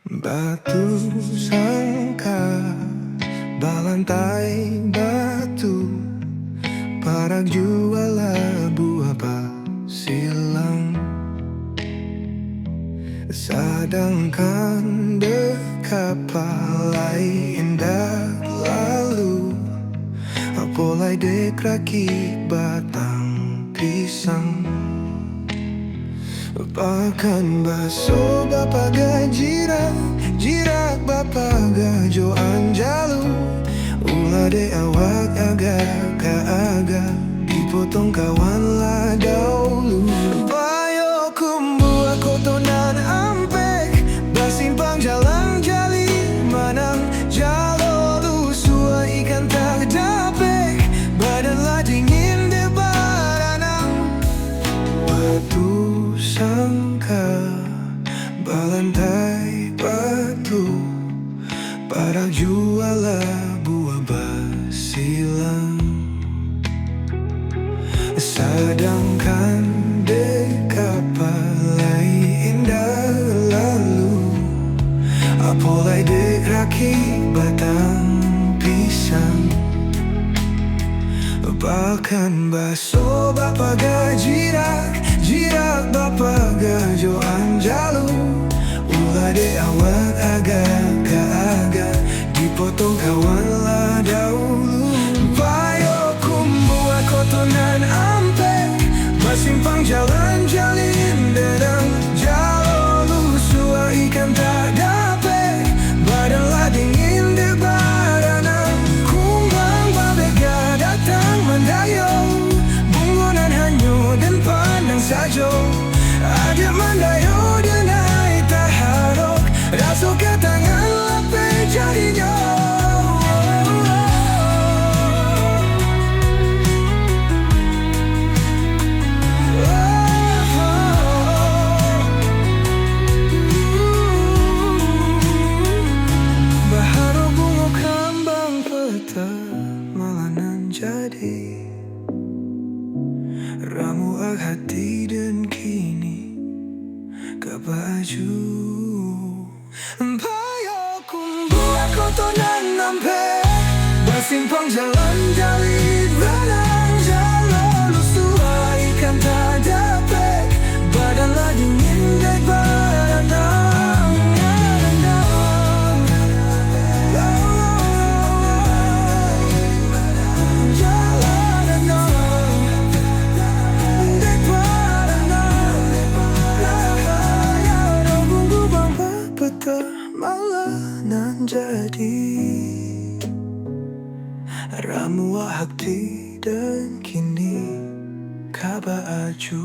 Batu sangka, balantai batu, parak juala buah silang. Sedangkan dekapalai indah lalu, apolai dek rakit batang pisang. Bahkan baso bapa gajirak, jirak bapa gajo anjalu. Ulah de awak agak agak dipotong kawan lah dahulu. Bayo kumbu aku tonan ampek, basimpang jalan jali manang jalo lu sua ikan tak dapek. Badan lah dingin de baranang batu sangka, balantai batu, parak juala buah silang. Sedangkan dekapalai indah lalu, apolai dek rakit batang pisang. Bahkan baso bapa gajirak, jirak bapa gajo anjalu. Ulah de awak agak dipotong kawan lah dahulu. Bayo kumbu aku tonan ampek, basimpang jalan jalin dedang jalo lu sua ikan tak dapet. Badan lah dingin de baranang, kumbang babega datang mendayo. Bungonan hanyo dan pandang sajo, ada mendayo dan hai taharok. Raso ke tangan lape jadinya. Baharo bungo kambang peta malanan jadi ramu hati dan kini kabaju. Bayo kumbu aku tonan nampe, basimpang jalan jali balang jalo lu sua ikan tak dapet. Badan lah dingin dek baranang. Malanan jadi ramu hati dan kini kabaju.